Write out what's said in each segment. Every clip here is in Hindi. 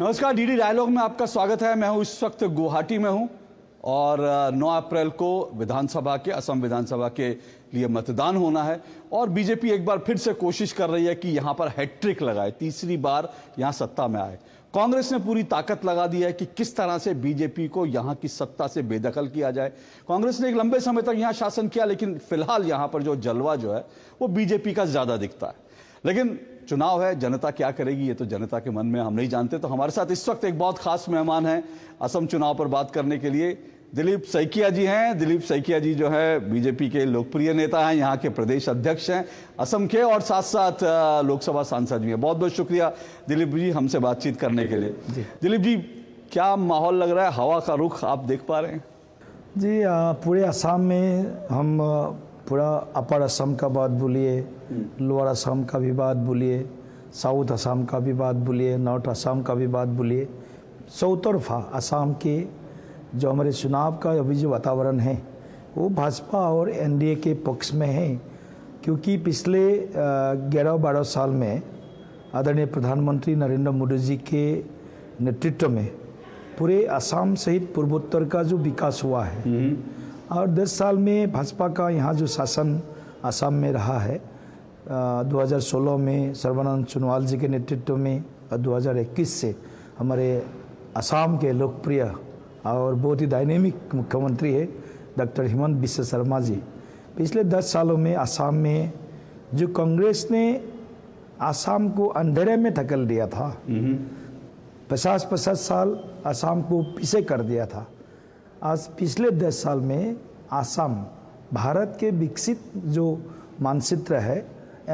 नमस्कार, डीडी डायलॉग में आपका स्वागत है। मैं हूं इस वक्त गुवाहाटी में हूं और 9 अप्रैल को विधानसभा के असम विधानसभा के लिए मतदान होना है और बीजेपी एक बार फिर से कोशिश कर रही है कि यहां पर हैट्रिक लगाए, तीसरी बार यहां सत्ता में आए। कांग्रेस ने पूरी ताकत लगा दी है कि किस तरह से बीजेपी को यहां की सत्ता से बेदखल किया जाए। कांग्रेस ने एक लंबे समय तक यहां शासन किया, लेकिन फिलहाल यहां पर जो जलवा जो है वो बीजेपी का ज्यादा दिखता है। लेकिन चुनाव है, जनता क्या करेगी ये तो जनता के मन में हम नहीं जानते। तो हमारे साथ इस वक्त एक बहुत खास मेहमान हैं असम चुनाव पर बात करने के लिए। दिलीप सैकिया जी हैं। दिलीप सैकिया जी जो है बीजेपी के लोकप्रिय नेता हैं, यहाँ के प्रदेश अध्यक्ष हैं असम के, और साथ साथ लोकसभा सांसद भी हैं। बहुत बहुत शुक्रिया दिलीप जी हमसे बातचीत करने के लिए। दिलीप जी, क्या माहौल लग रहा है, हवा का रुख आप देख पा रहे हैं? जी, पूरे असम में हम पूरा अपर असम का बात बोलिए, लोअर असम का भी बात बोलिए, साउथ असम का भी बात बोलिए, नॉर्थ असम का भी बात बोलिए, चौतरफा असम के जो हमारे चुनाव का अभी जो वातावरण है वो भाजपा और एनडीए के पक्ष में है। क्योंकि पिछले 11-12 साल में आदरणीय प्रधानमंत्री नरेंद्र मोदी जी के नेतृत्व में पूरे असम सहित पूर्वोत्तर का जो विकास हुआ है और 10 साल में भाजपा का यहाँ जो शासन असम में रहा है, 2016 में सर्बानंद सोनोवाल जी के नेतृत्व में और 2021 से हमारे असम के लोकप्रिय और बहुत ही डायनेमिक मुख्यमंत्री है डॉक्टर हिमंत बिस्वा शर्मा जी। पिछले 10 सालों में असम में जो कांग्रेस ने असम को अंधेरे में धकेल दिया था, 50 साल असम को पीछे कर दिया था, आज पिछले 10 साल में असम भारत के विकसित जो मानचित्र है,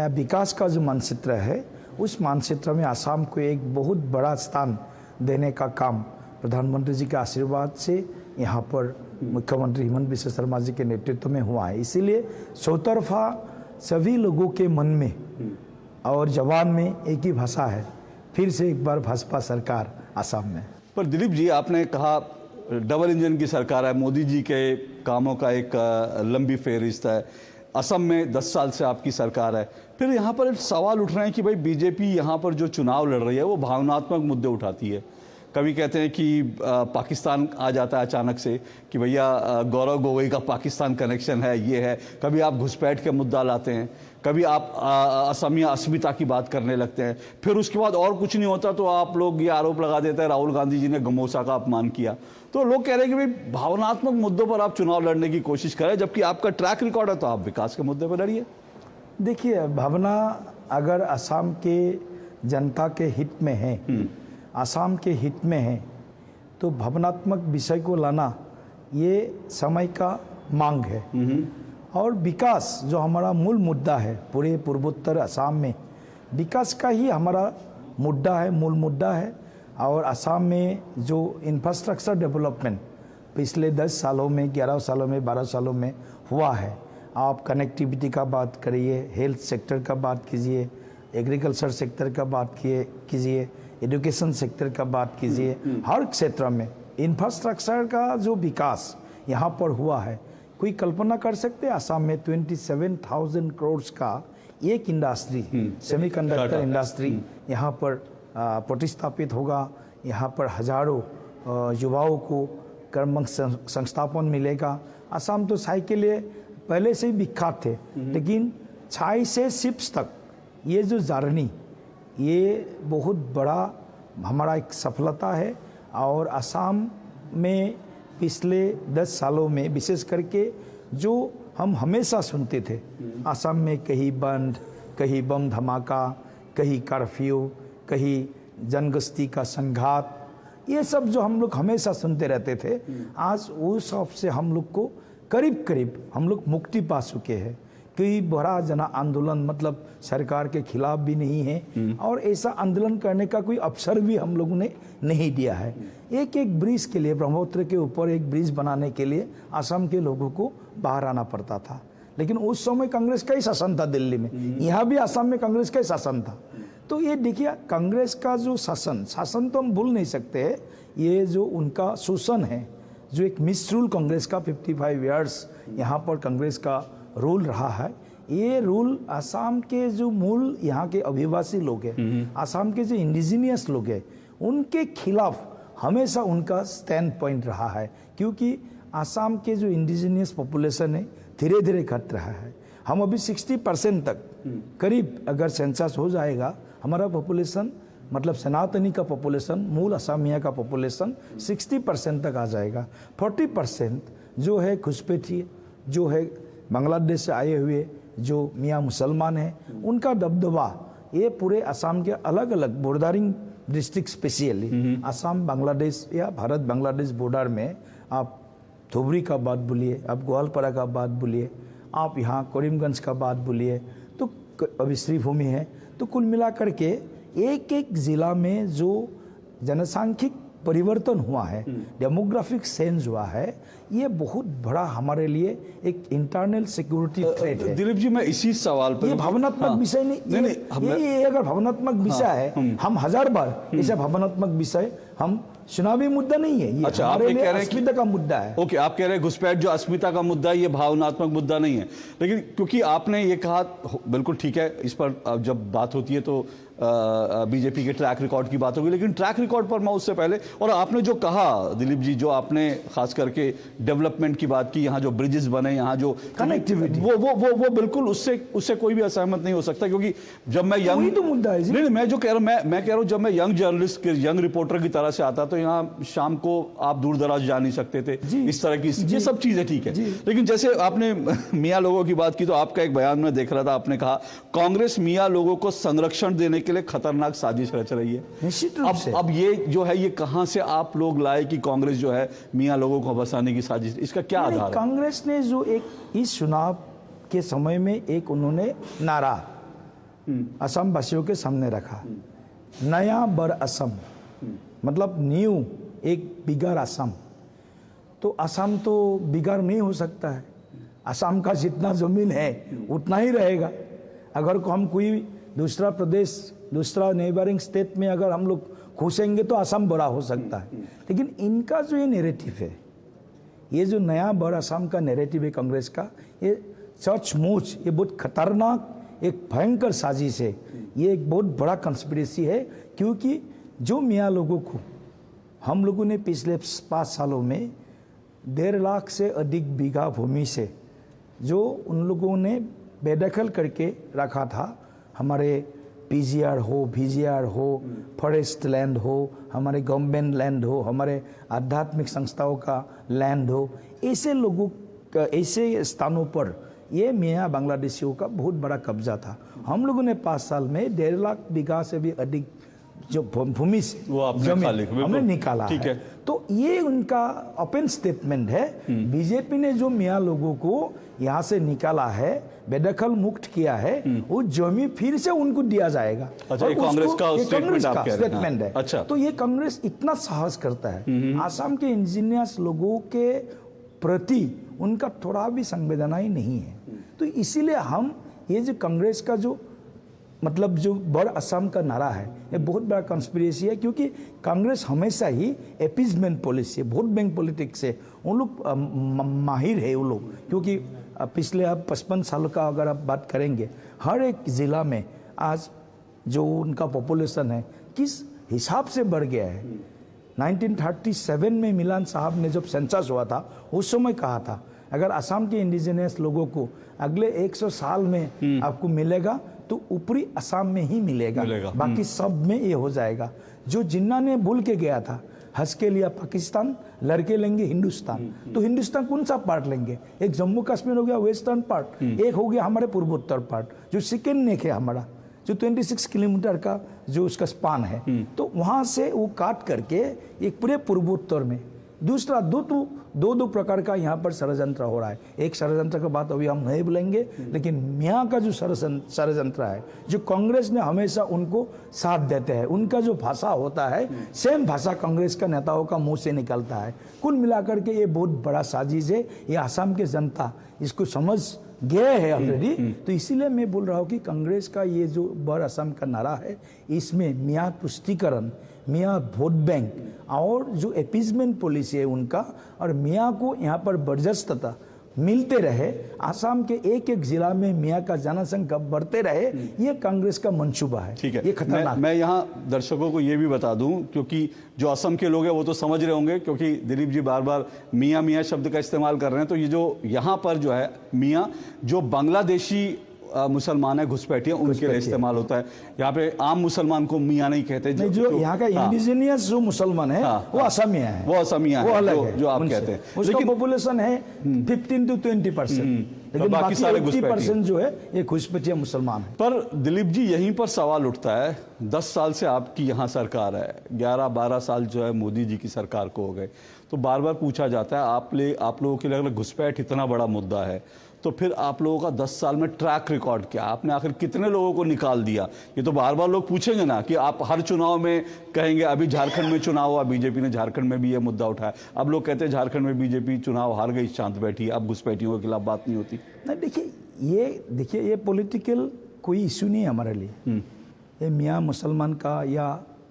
विकास का जो मानचित्र है, उस मानचित्र में असम को एक बहुत बड़ा स्थान देने का काम प्रधानमंत्री जी के आशीर्वाद से यहाँ पर मुख्यमंत्री हिमंत बिस्वा शर्मा जी के नेतृत्व में हुआ है। इसीलिए चौतरफा सभी लोगों के मन में और जवान में एक ही भाषा है, फिर से एक बार भाजपा सरकार असम में। पर दिलीप जी, आपने कहा डबल इंजन की सरकार है, मोदी जी के कामों का एक लंबी फेहरिस्त है, असम में 10 साल से आपकी सरकार है। फिर यहाँ पर सवाल उठ रहे हैं कि भाई बीजेपी यहाँ पर जो चुनाव लड़ रही है वो भावनात्मक मुद्दे उठाती है। कभी कहते हैं कि पाकिस्तान आ जाता है अचानक से कि भैया गौरव गोगोई का पाकिस्तान कनेक्शन है, ये है। कभी आप घुसपैठ के मुद्दा लाते हैं, कभी आप असमिया अस्मिता की बात करने लगते हैं, फिर उसके बाद और कुछ नहीं होता तो आप लोग ये आरोप लगा देते हैं राहुल गांधी जी ने गमोसा का अपमान किया। तो लोग कह रहे हैं कि भाई भावनात्मक मुद्दों पर आप चुनाव लड़ने की कोशिश करें, जबकि आपका ट्रैक रिकॉर्ड है तो आप विकास के मुद्दे पर लड़िए। देखिए, भावना अगर असम के जनता के हित में है, असम के हित में है, तो भावनात्मक विषय को लाना ये समय का मांग है। और विकास जो हमारा मूल मुद्दा है पूरे पूर्वोत्तर असम में, विकास का ही हमारा मुद्दा है, मूल मुद्दा है। और असम में जो इंफ्रास्ट्रक्चर डेवलपमेंट पिछले 10 सालों में, 11 सालों में, 12 सालों में हुआ है, आप कनेक्टिविटी का बात करिए, हेल्थ सेक्टर का बात कीजिए, एग्रीकल्चर सेक्टर का बात कीजिए, एजुकेशन सेक्टर का बात कीजिए, हर क्षेत्र में इंफ्रास्ट्रक्चर का जो विकास यहाँ पर हुआ है, कोई कल्पना कर सकते हैं असम में 27,000 करोड़ का एक इंडस्ट्री, सेमीकंडक्टर इंडस्ट्री यहाँ पर प्रतिस्थापित होगा। यहाँ पर हजारों युवाओं को कर्म संस्थापन मिलेगा। असम तो चाय के लिए पहले से ही विख्यात थे, लेकिन चाय से चिप्स तक ये जो जर्नी, ये बहुत बड़ा हमारा एक सफलता है। और असम में पिछले 10 सालों में विशेष करके जो हम हमेशा सुनते थे, असम में कहीं बंद, कहीं बम धमाका, कहीं कर्फ्यू, कहीं जनगश्ती का संघात, ये सब जो हम लोग हमेशा सुनते रहते थे, आज वो सब से हम लोग को करीब करीब हम लोग मुक्ति पा चुके हैं। कोई बड़ा जना आंदोलन मतलब सरकार के खिलाफ भी नहीं है और ऐसा आंदोलन करने का कोई अवसर भी हम लोगों ने नहीं दिया है। एक एक ब्रिज के लिए, ब्रह्मपुत्र के ऊपर एक ब्रिज बनाने के लिए असम के लोगों को बाहर आना पड़ता था, लेकिन उस समय कांग्रेस का ही शासन था दिल्ली में, यहाँ भी असम में कांग्रेस का ही शासन था। तो ये देखिए, कांग्रेस का जो शासन तो हम भूल नहीं सकते हैं, ये जो उनका शोषण है, जो एक मिसरूल कांग्रेस का 55 ईयर्स यहाँ पर कांग्रेस का रूल रहा है, ये रूल असम के जो मूल यहाँ के आदिवासी लोग हैं, असम के जो इंडिजिनियस लोग हैं, उनके खिलाफ हमेशा उनका स्टैंड पॉइंट रहा है, क्योंकि आसाम के जो इंडिजिनियस पॉपुलेशन है धीरे धीरे घट रहा है। हम अभी 60% तक करीब अगर सेंसस हो जाएगा, हमारा पॉपुलेशन मतलब सनातनी का पॉपुलेशन, मूल असमिया का पॉपुलेशन 60% तक आ जाएगा। 40% जो है घुसपैठी, जो है बांग्लादेश से आए हुए जो मियाँ मुसलमान हैं, उनका दबदबा ये पूरे असम के अलग अलग bordering district, specially Assam Bangladesh या भारत बांग्लादेश बॉर्डर में आप धुबरी का बात बोलिए, आप ग्वालपारा का बात बोलिए, आप यहाँ करीमगंज का बात बोलिए, तो अभी श्रीभूमि है। तो कुल मिलाकर के एक एक जिला में जो जनसांख्यिक परिवर्तन हुआ है, डेमोग्राफिक चेंज हुआ है, ये बहुत बड़ा हमारे लिए एक इंटरनल सिक्योरिटी थ्रेट है। दिलीप जी, मैं इसी सवाल पर, ये भावनात्मक विषय नहीं, ये अगर भावनात्मक विषय है, हम 1000 बार ऐसा भावनात्मक विषय हम चुनावी मुद्दा नहीं है, ये अच्छा, हमारे आप लिए कह रहे हैं अस्मिता का मुद्दा है। ओके, आप कह रहे हैं घुसपैठ जो अस्मिता का मुद्दा है, ये भावनात्मक मुद्दा नहीं है। लेकिन क्योंकि आपने ये कहा, बिल्कुल ठीक है, इस पर जब बात होती है तो बीजेपी के ट्रैक रिकॉर्ड की बात होगी, लेकिन ट्रैक रिकॉर्ड पर मैं उससे पहले, और आपने जो कहा दिलीप जी, जो आपने खास करके डेवलपमेंट की बात की, यहाँ जो ब्रिजेस बने, यहाँ जो कनेक्टिविटी, वो बिल्कुल उससे कोई भी असहमत नहीं हो सकता, क्योंकि जब मैं यंग, वही तो मुद्दा है जी। नहीं, मैं जो कह रहा हूँ, मैं कह रहा हूँ, जब मैं यंग जर्नलिस्ट, यंग रिपोर्टर की तरह से आता, तो यहाँ शाम को आप दूर दराज जा नहीं सकते थे, इस तरह की ये सब चीजें ठीक है। लेकिन जैसे आपने मियाँ लोगों की बात की, तो आपका एक बयान में देख रहा था, आपने कहा कांग्रेस मियाँ लोगों को संरक्षण देने के लिए खतरनाक साजिश रच रही है। निश्चित रूप से। अब ये जो है, ये कहां से आप लोग लाए कि कांग्रेस जो है मियाँ लोगों को बसाने की साजिश, इसका क्या आधार है? कांग्रेस ने जो एक इस चुनाव के समय में एक उन्होंने नारा असम वासियों के सामने रखा, नया बर असम, मतलब न्यू एक बिगर असम। तो असम तो बिगर नहीं हो सकता है, असम का जितना जमीन है उतना ही रहेगा। अगर हम कोई दूसरा प्रदेश, दूसरा नेबरिंग स्टेट में अगर हम लोग घुसेंगे तो असम बड़ा हो सकता है। लेकिन इनका जो ये नैरेटिव है, ये जो नया बड़ा असम का नैरेटिव है कांग्रेस का, ये सचमुच ये बहुत खतरनाक एक भयंकर साजिश है। ये एक बहुत बड़ा कंस्पिरेसी है, क्योंकि जो मियाँ लोगों को हम लोगों ने पिछले 5 सालों में 1.5 लाख से अधिक बीघा भूमि से जो उन लोगों ने बेदखल करके रखा था, हमारे पीजीआर हो, वीजीआर हो, फॉरेस्ट लैंड हो, हमारे गवर्नमेंट लैंड हो, हमारे आध्यात्मिक संस्थाओं का लैंड हो, ऐसे लोगों का, ऐसे स्थानों पर ये मियाँ बांग्लादेशियों का बहुत बड़ा कब्जा था। हम लोगों ने 5 साल में 1.5 लाख बीघा से भी अधिक जो भूमि से जमीन हमने निकाला है। तो ये उनका ओपन स्टेटमेंट है। बीजेपी ने जो मियाँ लोगों को यहाँ से निकाला है, बेदखल मुक्त किया है, वो जमीन फिर से उनको दिया जाएगा। अच्छा, ये कांग्रेस का स्टेटमेंट है। अच्छा, तो ये कांग्रेस इतना साहस करता है, आसाम के इंजीनियर्स लोगों के प्रति उनका थोड़ा भी संवेदना ही नहीं है। तो इसीलिए हम ये जो कांग्रेस का जो मतलब जो बड़ असम का नारा है, ये बहुत बड़ा कंस्पिरेसी है, क्योंकि कांग्रेस हमेशा ही appeasement policy, vote bank politics से उन लोग माहिर है वो लोग। क्योंकि पिछले अब 55 साल का अगर आप बात करेंगे, हर एक ज़िला में आज जो उनका पॉपुलेशन है किस हिसाब से बढ़ गया है। 1937 में मिलान साहब ने जब सेंसस हुआ था, उस समय कहा था अगर असम के इंडिजिनियस लोगों को अगले 100 साल में आपको मिलेगा तो ऊपरी असम में ही मिलेगा। बाकी सब में ये हो जाएगा। जो जिन्ना ने भूल के गया था, हंस के लिया पाकिस्तान, लड़के लेंगे हिंदुस्तान, तो हिंदुस्तान कौन सा पार्ट लेंगे? एक जम्मू कश्मीर हो गया वेस्टर्न पार्ट, एक हो गया हमारे पूर्वोत्तर पार्ट, जो सेकेंड नेक है हमारा, जो 26 किलोमीटर का जो उसका स्पान है। तो वहाँ से वो काट करके एक पूरे पूर्वोत्तर में दूसरा दो प्रकार का यहाँ पर षड्यंत्र हो रहा है। एक षड्यंत्र का बात अभी हम नहीं बोलेंगे, लेकिन मियाँ का जो षड्यंत्र है, जो कांग्रेस ने हमेशा उनको साथ देते हैं, उनका जो भाषा होता है सेम भाषा कांग्रेस का नेताओं का मुंह से निकलता है। कुल मिलाकर के ये बहुत बड़ा साजिश है। ये असम की जनता इसको समझ गए है ऑलरेडी। तो इसीलिए मैं बोल रहा हूँ कि कांग्रेस का ये जो बड़ असम का नारा है, इसमें मियाँ तुष्टीकरण, मियाँ वोट बैंक और जो एपीजमेंट पॉलिसी है उनका, और मियाँ को यहाँ पर बर्जस्तता मिलते रहे, आसाम के एक एक जिला में मियाँ का जनसंख्या बढ़ते रहे, ये कांग्रेस का मंसूबा है। ठीक है, ये खतरनाक। मैं यहाँ दर्शकों को ये भी बता दूं, क्योंकि जो असम के लोग हैं वो तो समझ रहे होंगे, क्योंकि दिलीप जी बार बार मियाँ मियाँ शब्द का इस्तेमाल कर रहे हैं। तो ये जो यहाँ पर जो है मियाँ, जो बांग्लादेशी मुसलमान है, घुसपैठिया, उनके लिए इस्तेमाल होता है। यहाँ पे आम मुसलमान को मियाँ नहीं कहते। जो यहाँ का इंडिजिनियस जो मुसलमान है वो असमिया है, वो असमिया वो है, अलग है जो आप कहते हैं। उसका पॉपुलेशन है 15 to 20%, लेकिन बाकी सारे 80% जो है ये घुसपैठिया मुसलमान है। पर दिलीप जी यहीं पर सवाल उठता है, 10 साल से आपकी यहाँ सरकार है, 11-12 साल जो है मोदी जी की सरकार को हो गए, तो बार बार पूछा जाता है आप लोगों के लिए अगर घुसपैठ इतना बड़ा मुद्दा है तो फिर आप लोगों का 10 साल में ट्रैक रिकॉर्ड क्या, आपने आखिर कितने लोगों को निकाल दिया? ये तो बार बार लोग पूछेंगे ना कि आप हर चुनाव में कहेंगे, अभी झारखंड में चुनाव हुआ, बीजेपी ने झारखंड में भी ये मुद्दा उठाया, अब लोग कहते हैं झारखंड में बीजेपी चुनाव हार गई, शांत बैठी, अब घुसपैठियों के खिलाफ बात नहीं होती। नहीं, देखिए ये पॉलिटिकल कोई इशू नहीं है हमारे लिए। ये मियाँ मुसलमान का या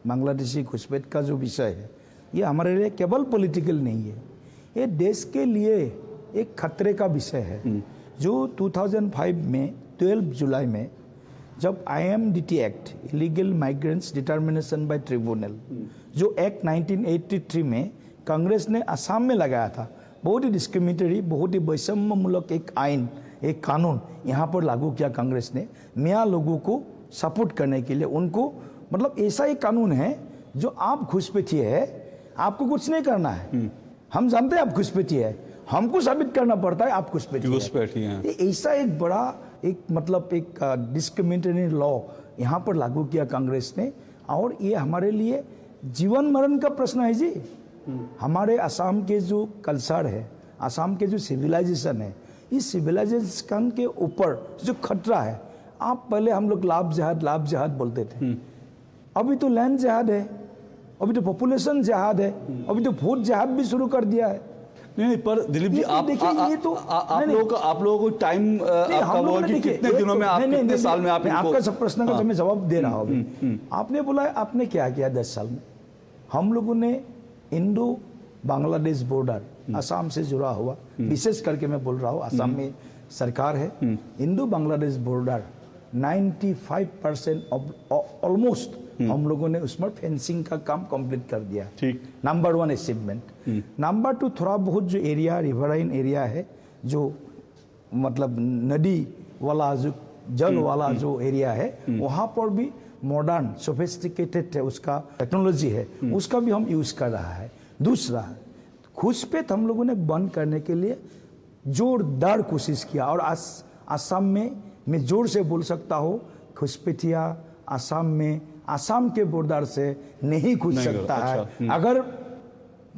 बांग्लादेशी घुसपैठ का जो विषय है, ये हमारे लिए केवल पॉलिटिकल नहीं है, ये देश के लिए एक खतरे का विषय है। जो 2005 में 12 जुलाई में जब IMDT act, illegal migrants determination by tribunal, जो एक्ट 1983 में कांग्रेस ने असम में लगाया था, बहुत ही डिस्क्रिमिनेटरी, बहुत ही वैषम्यमूलक एक आइन, एक कानून यहाँ पर लागू किया कांग्रेस ने मियाँ लोगों को सपोर्ट करने के लिए। उनको मतलब ऐसा एक कानून है जो आप घुसपैठिए है, आपको कुछ नहीं करना है, हम जानते हैं आप घुसपैठिए है, हमको साबित करना पड़ता है आप घुसपैठिए हैं। ऐसा एक बड़ा एक डिस्क्रिमिनेटरी लॉ यहाँ पर लागू किया कांग्रेस ने, और ये हमारे लिए जीवन मरण का प्रश्न है जी। हमारे असम के जो कल्चर है, असम के जो सिविलाइजेशन है, इस सिविलाइजेशन के ऊपर जो खतरा है, आप पहले हम लोग लाभ जहाद बोलते थे, अभी तो लैंड जहाद है, अभी तो पॉपुलेशन जहाद है, अभी तो वोट जहाद भी शुरू कर दिया है। नहीं, पर दिलीप जी आप लोगों को टाइम आपका वो कि कितने दिनों में, आप कितने साल में, आप आपका सब प्रश्न का मैं जवाब दे रहा हूँ। आपने बोला आपने क्या किया 10 साल में? हम लोगों ने इंडो बांग्लादेश बॉर्डर असम से जुड़ा हुआ, विशेष करके मैं बोल रहा हूँ असम में सरकार है, इंडो बांग्लादेश बॉर्डर 95% ऑलमोस्ट हम लोगों ने उसमें फेंसिंग का काम कंप्लीट कर दिया। ठीक, नंबर 1 अचीवमेंट। नंबर 2 थोड़ा बहुत जो एरिया रिवराइन एरिया है, जो मतलब नदी वाला जो जल वाला जो एरिया है, वहाँ पर भी मॉडर्न सोफिस्टिकेटेड है, उसका टेक्नोलॉजी है, उसका भी हम यूज कर रहा है। दूसरा, घुसपैठ हम लोगों ने बंद करने के लिए जोरदार कोशिश किया, और असम में मैं जोर से बोल सकता हूँ, घुसपैठिया असम में असम के बॉर्डर से नहीं घुस सकता है अगर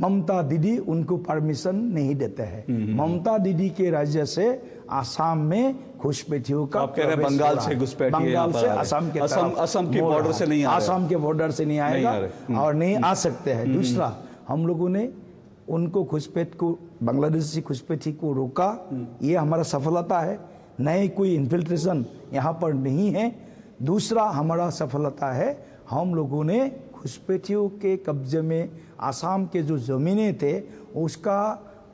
ममता दीदी उनको परमिशन नहीं देते हैं। ममता दीदी के राज्य से असम में घुसपैठियों का, आप कह रहे हैं बंगाल से घुसपैठिए, बंगाल से असम के असम के बॉर्डर से नहीं आ रहे, असम के बॉर्डर से नहीं आएगा और नहीं आ सकते हैं। दूसरा, हम लोगों ने उनको घुसपैठ को, बांग्लादेशी घुसपैठी को रोका, ये हमारा सफलता है। नए कोई इन्फिल्ट्रेशन यहाँ पर नहीं है। दूसरा हमारा सफलता है, हम लोगों ने घुसपैठियों के कब्जे में असम के जो ज़मीनें थे, उसका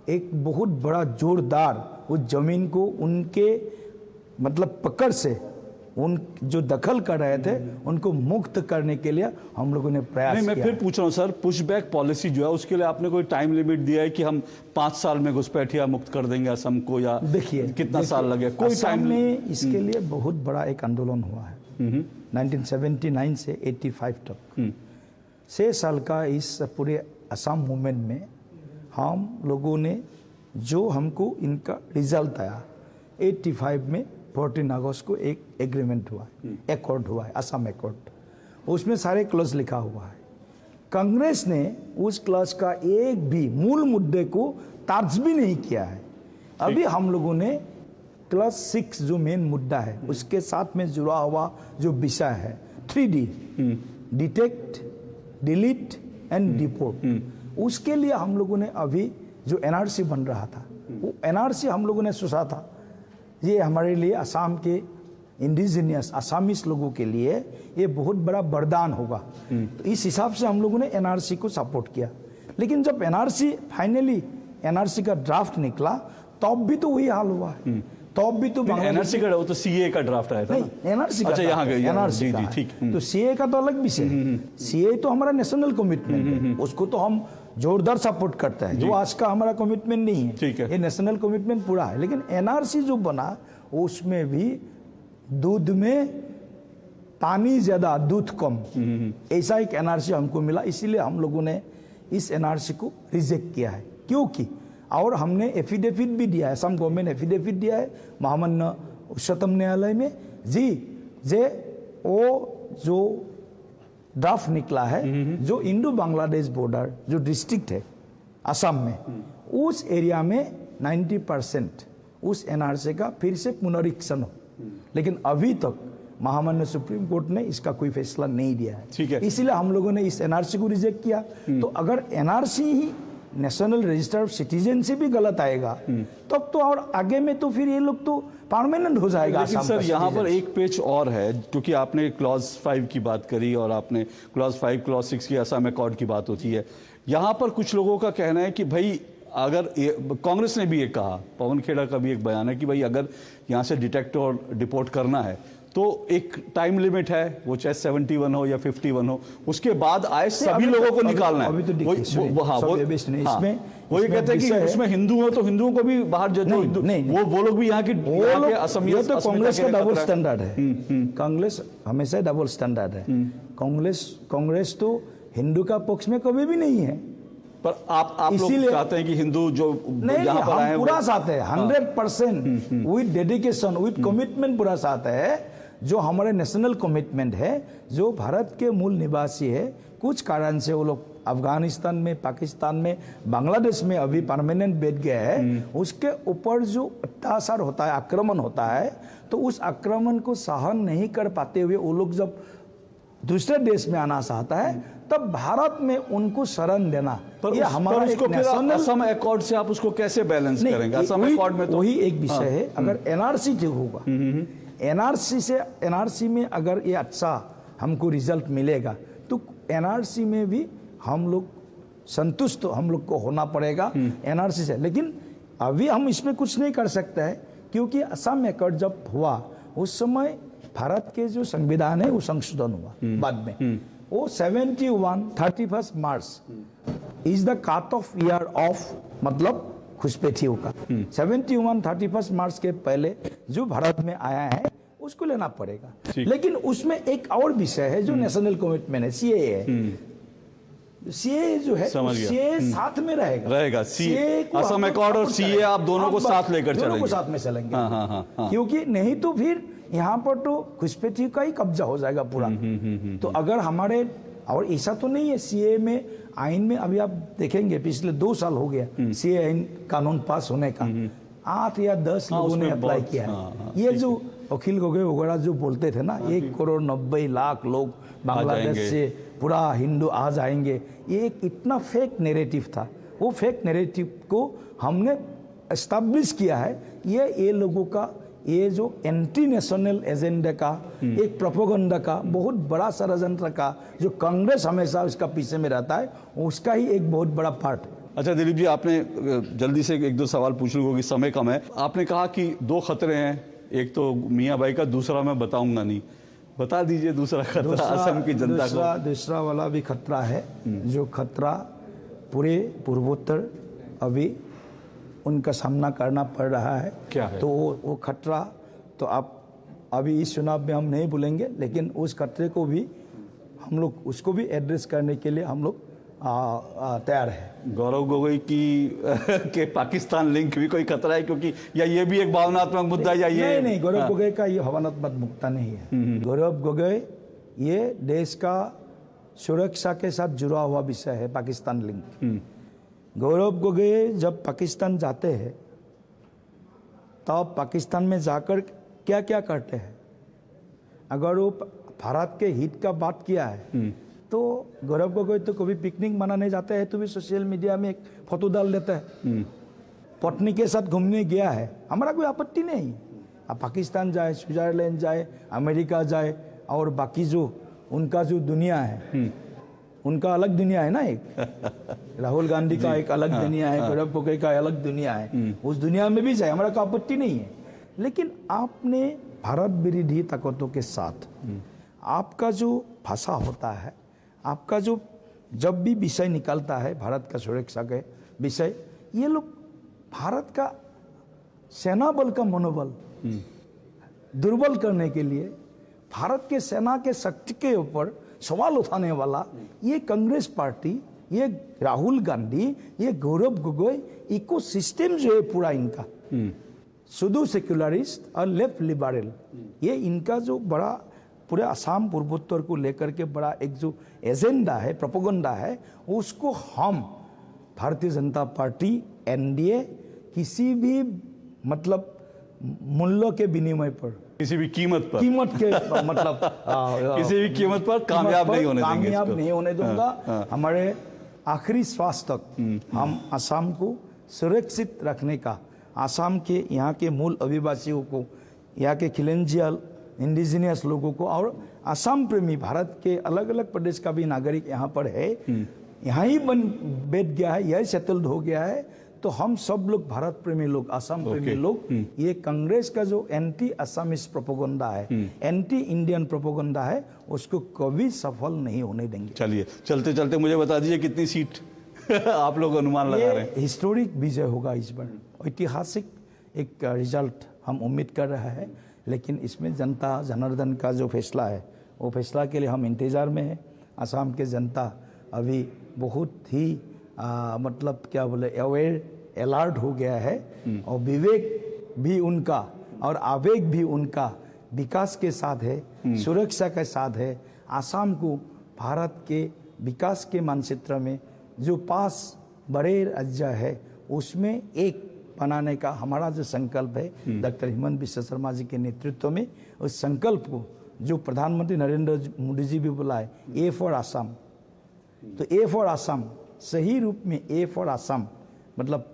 एक बहुत बड़ा जोरदार, उस ज़मीन को उनके मतलब पकड़ से, उन जो दखल कर रहे थे उनको मुक्त करने के लिए हम लोगों ने प्रयास किया। मैं फिर पूछ रहा हूँ सर, पुशबैक पॉलिसी जो है उसके लिए आपने कोई टाइम लिमिट दिया है कि हम 5 साल में घुसपैठिया मुक्त कर देंगे असम को, या देखिए कितना साल लगे? कोई टाइम में इसके लिए बहुत बड़ा एक आंदोलन हुआ है 1979 से 85 तक। 6 साल का इस पूरे असम मूवमेंट में हम लोगों ने जो हमको इनका रिजल्ट आया, 85 में 14 अगस्त को एक एग्रीमेंट हुआ है, एकॉर्ड हुआ है, असम एकॉर्ड। उसमें सारे क्लॉज लिखा हुआ है। कांग्रेस ने उस क्लॉज का एक भी मूल मुद्दे को तर्ज भी नहीं किया है। अभी हम लोगों ने क्लॉज 6 जो मेन मुद्दा है उसके साथ में जुड़ा हुआ जो विषय है 3D, detect, delete and deport, उसके लिए हम लोगों ने अभी जो NRC बन रहा था, वो NRC हम लोगों ने सोचा था ये हमारे लिए असम के इंडिजिनियस असामीज लोगों के लिए ये बहुत बड़ा वरदान होगा। तो इस हिसाब से हम लोगों ने NRC को सपोर्ट किया। लेकिन जब NRC फाइनली NRC का ड्राफ्ट निकला तब भी तो वही हाल हुआ है, तब भी तो एनआरसी का वो तो सीए का ड्राफ्ट आया था ना? नहीं, एनआरसी का अच्छा, यहाँ गए, एनआरसी जी का जी है। ठीक। तो सीए का तो अलग विषय है। सीए तो हमारा नेशनल कमिटमेंट है, उसको तो हम जोरदार सपोर्ट करते हैं। जो आज का हमारा कमिटमेंट नहीं है, ठीक है। ये नेशनल कमिटमेंट पूरा है। लेकिन एनआरसी जो बना उसमें भी दूध में पानी ज्यादा दूध कम, ऐसा एक एनआरसी हमको मिला। इसीलिए हम लोगों ने इस एनआरसी को रिजेक्ट किया है। क्योंकि और हमने एफिडेविट भी दिया है, असम गवर्नमेंट एफिडेविट दिया है महामान्य उच्चतम न्यायालय में जी, जे वो जो ड्राफ्ट निकला है, जो इंडो बांग्लादेश बॉर्डर जो डिस्ट्रिक्ट है असम में, उस एरिया में 90% उस एनआरसी का फिर से पुनरीक्षण हो। लेकिन अभी तक महामान्य सुप्रीम कोर्ट ने इसका कोई फैसला नहीं दिया है। ठीक है। इसीलिए हम लोगों ने इस एनआरसी को रिजेक्ट किया। तो अगर NRC he national register of citizen से भी गलत आएगा तब तो और आगे में तो फिर ये लोग तो परमानेंट हो जाएगा। लेकिन सर यहाँ पर एक पेच और है, क्योंकि आपने क्लॉज 5 की बात करी और आपने क्लॉज 5 क्लॉज 6 की असम अकॉर्ड की बात होती है। यहाँ पर कुछ लोगों का कहना है कि भाई अगर कांग्रेस ने भी ये कहा, पवन खेड़ा का भी एक बयान है कि भाई अगर यहाँ से डिटेक्ट और डिपोर्ट करना है तो एक टाइम लिमिट है, वो चाहे 71 हो या 51 हो, उसके बाद आए सभी लोगों को निकालना है। अभी तो वो ये कहते हैं कि उसमें हिंदू हो तो हिंदुओं को भी बाहर जो वो लोग भी यहाँ के असमिया तो कांग्रेस का डबल स्टैंडर्ड है। कांग्रेस हमेशा डबल स्टैंडर्ड है। कांग्रेस तो हिंदू का पक्ष में कभी भी नहीं है। पर आप लोग चाहते हैं कि हिंदू जो यहाँ पर आए पूरा साथ है 100% विद डेडिकेशन विद कमिटमेंट पूरा साथ है। जो हमारे नेशनल कमिटमेंट है, जो भारत के मूल निवासी है, कुछ कारण से वो लोग अफगानिस्तान में, पाकिस्तान में, बांग्लादेश में अभी परमानेंट बैठ गए हैं, उसके ऊपर जो अत्याचार होता है, आक्रमण होता है, तो उस आक्रमण को सहन नहीं कर पाते हुए वो लोग जब दूसरे देश में आना चाहता है तब भारत में उनको शरण देना, ये हमारा एक नेशनल असम अकॉर्ड से आप उसको कैसे बैलेंस करेंगे? असम अकॉर्ड में तो वही एक विषय है। अगर एनआरसी जो होगा, एनआरसी में अगर ये अच्छा हमको रिजल्ट मिलेगा तो एनआरसी में भी हम लोग संतुष्ट हम लोग को होना पड़ेगा एनआरसी से। लेकिन अभी हम इसमें कुछ नहीं कर सकते हैं, क्योंकि असम अकॉर्ड जब हुआ उस समय भारत के जो संविधान है वो संशोधन हुआ बाद में। वो 31 March is the cut off year of मतलब घुसपैठियों का। 31 मार्च के पहले जो भारत में आया है उसको लेना पड़ेगा। लेकिन उसमें एक और विषय है जो नेशनल कमिटमेंट है, सीए है। सीए जो है सीए साथ में रहेगा। सीए असम अकॉर्ड और सीए आप दोनों को साथ लेकर चलेंगे, दोनों को साथ में चलेंगे। हाँ। क्योंकि नहीं तो फिर यहाँ पर तो घुसपैठियों का ही कब्जा हो जाएगा पूरा। तो अगर हमारे और ऐसा तो नहीं है, सीए में आइन में अभी आप देखेंगे पिछले 2 साल हो गया सीए आइन कानून पास होने का, 8 या 10 लोगों ने अप्लाई किया है। ये जो अखिल गोगोई वगैरह जो बोलते थे ना 1,90,00,000 लोग बांग्लादेश से पूरा हिंदू आ जाएंगे, ये एक इतना फेक नैरेटिव था। वो फेक नैरेटिव को हमने एस्टैब्लिश किया है। ये लोगों का ये जो एंटी नेशनल एजेंडा का एक प्रोपेगेंडा का बहुत बड़ा षड्यंत्र का जो कांग्रेस हमेशा उसका पीछे में रहता है, उसका ही एक बहुत बड़ा पार्ट। अच्छा दिलीप जी, आपने जल्दी से 1-2 सवाल पूछ लूँगा कि समय कम है। आपने कहा कि 2 खतरे हैं, एक तो मियाँ भाई का, दूसरा मैं बताऊंगा नहीं, बता दीजिए दूसरा खतरा असम की जनता को। दूसरा वाला भी खतरा है, जो खतरा पूरे पूर्वोत्तर अभी उनका सामना करना पड़ रहा है। क्या है? तो वो खतरा तो आप अभी इस चुनाव में हम नहीं भूलेंगे, लेकिन उस खतरे को भी हम लोग उसको भी एड्रेस करने के लिए हम लोग तैयार है। गौरव गोगोई के पाकिस्तान लिंक भी कोई खतरा है, क्योंकि या ये भी एक भावनात्मक मुद्दा है या ये नहीं, गौरव गोगोई का ये भावनात्मक मुद्दा नहीं है। गौरव गोगोई ये देश का सुरक्षा के साथ जुड़ा हुआ विषय है, पाकिस्तान लिंक। गौरव गोगोई जब पाकिस्तान जाते हैं तब पाकिस्तान में जाकर क्या क्या करते हैं, अगर वो भारत के हित का बात किया है तो गौरव गोगोई तो कभी पिकनिक मनाने जाते हैं तो भी सोशल मीडिया में एक फोटो डाल देता है, पत्नी के साथ घूमने गया है, हमारा कोई आपत्ति नहीं। अब पाकिस्तान जाए, स्विट्जरलैंड जाए, अमेरिका जाए और बाकी जो उनका जो दुनिया है उनका अलग दुनिया है ना एक। राहुल गांधी का एक अलग दुनिया है, गौरव गोगोई का अलग दुनिया है, उस दुनिया में भी जाए, हमारा कोई आपत्ति नहीं है। लेकिन आपने भारत विरोधी ताकतों के साथ आपका जो भाषा होता है, आपका जो जब भी विषय निकलता है भारत का सुरक्षा के विषय, ये लोग भारत का सेना बल का मनोबल दुर्बल करने के लिए, भारत के सेना के शक्ति के ऊपर सवाल उठाने वाला ये कांग्रेस पार्टी, ये राहुल गांधी, ये गौरव गोगोई, इको सिस्टम जो है पूरा इनका सुदू सेक्युलरिस्ट और लेफ्ट लिबरल, ये इनका जो बड़ा पूरे असम पूर्वोत्तर को लेकर के बड़ा एक जो एजेंडा है, प्रोपेगेंडा है, उसको हम भारतीय जनता पार्टी एनडीए किसी भी मतलब मूल्य के विनिमय पर, किसी भी कीमत के मतलब किसी भी कीमत पर कामयाब नहीं होने देंगे, कामयाब नहीं होने दूंगा। हमारे आखिरी श्वास तक हम असम को सुरक्षित रखने का, असम के यहाँ के मूल अधिवासियों को, यहाँ के खिलंजियल इंडिजिनियस लोगों को, और असम प्रेमी भारत के अलग अलग प्रदेश का भी नागरिक यहाँ पर है, यहाँ ही बैठ गया है, यही सेटल्ड हो गया है, तो हम सब लोग भारत प्रेमी लोग, असम प्रेमी लोग, ये कांग्रेस का जो एंटी असमिस प्रोपेगेंडा है, एंटी इंडियन प्रोपेगेंडा है, उसको कभी सफल नहीं होने देंगे। चलिए चलते चलते मुझे बता दीजिए कितनी सीट आप लोग अनुमान लगा रहे हैं? हिस्टोरिक विजय होगा इस बार, ऐतिहासिक एक रिजल्ट हम उम्मीद कर रहे हैं, लेकिन इसमें जनता जनार्दन का जो फैसला है, वो फैसला के लिए हम इंतज़ार में हैं। असम के जनता अभी बहुत ही मतलब क्या बोले अवेयर, अलर्ट हो गया है, और विवेक भी उनका और आवेग भी उनका विकास के साथ है, सुरक्षा के साथ है। असम को भारत के विकास के मानचित्र में जो पास बड़े राज्य है उसमें एक बनाने का हमारा जो संकल्प है डॉक्टर हेमंत बिश्व शर्मा जी के नेतृत्व में, उस संकल्प को जो प्रधानमंत्री नरेंद्र मोदी जी भी बुलाए, ए फॉर असम, तो ए फॉर असम सही रूप में ए फॉर असम मतलब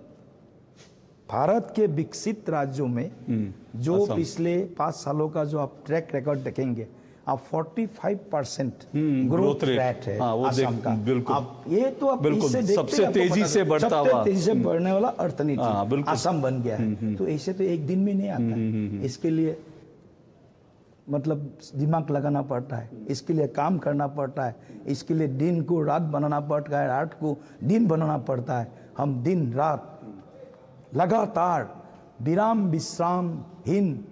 भारत के विकसित राज्यों में जो पिछले 5 सालों का जो आप ट्रैक रिकॉर्ड देखेंगे, आप 45% ग्रोथ रेट है असम का। बिल्कुल, आप ये तो आप बिल्कुल सबसे तेजी से बढ़ता हुआ, तेजी से बढ़ने वाला अर्थनीति असम बन गया है। तो ऐसे तो एक दिन में नहीं आता है, इसके लिए मतलब दिमाग लगाना पड़ता है, इसके लिए काम करना पड़ता है, इसके लिए दिन को रात बनाना पड़ता है, रात को दिन बनाना पड़ता है। हम दिन रात लगातार विराम विश्रामहीन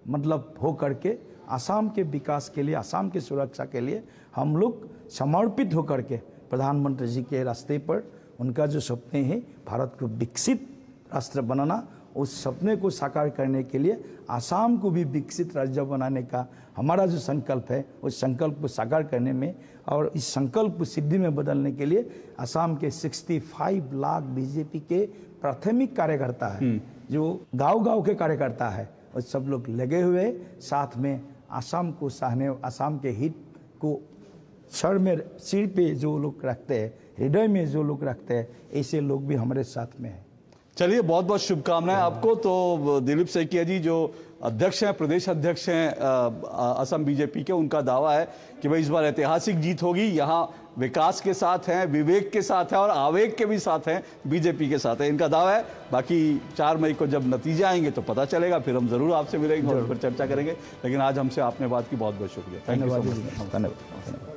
मतलब हो करके असम के विकास के लिए, असम की सुरक्षा के लिए हम लोग समर्पित होकर के प्रधानमंत्री जी के रास्ते पर, उनका जो सपने हैं भारत को विकसित राष्ट्र बनाना, उस सपने को साकार करने के लिए असम को भी विकसित राज्य बनाने का हमारा जो संकल्प है, उस संकल्प को साकार करने में और इस संकल्प को सिद्धि में बदलने के लिए असम के 65 लाख बीजेपी के प्राथमिक कार्यकर्ता है, जो गांव-गांव के कार्यकर्ता है, और सब लोग लगे हुए साथ में असम को सहने, असम के हित को सिर पे जो लोग रखते हैं, हृदय में जो लोग रखते हैं, ऐसे लोग भी हमारे साथ में हैं। चलिए बहुत बहुत शुभकामनाएं आपको। तो दिलीप सैकिया जी जो अध्यक्ष हैं, प्रदेश अध्यक्ष हैं असम बीजेपी के, उनका दावा है कि भाई इस बार ऐतिहासिक जीत होगी। यहाँ विकास के साथ हैं, विवेक के साथ हैं और आवेग के भी साथ हैं, बीजेपी के साथ है, इनका दावा है। बाकी 4 मई को जब नतीजे आएंगे तो पता चलेगा, फिर हम जरूर आपसे मिलेंगे और फिर चर्चा करेंगे। लेकिन आज हमसे आपने बात की, बहुत बहुत शुक्रिया। धन्यवाद।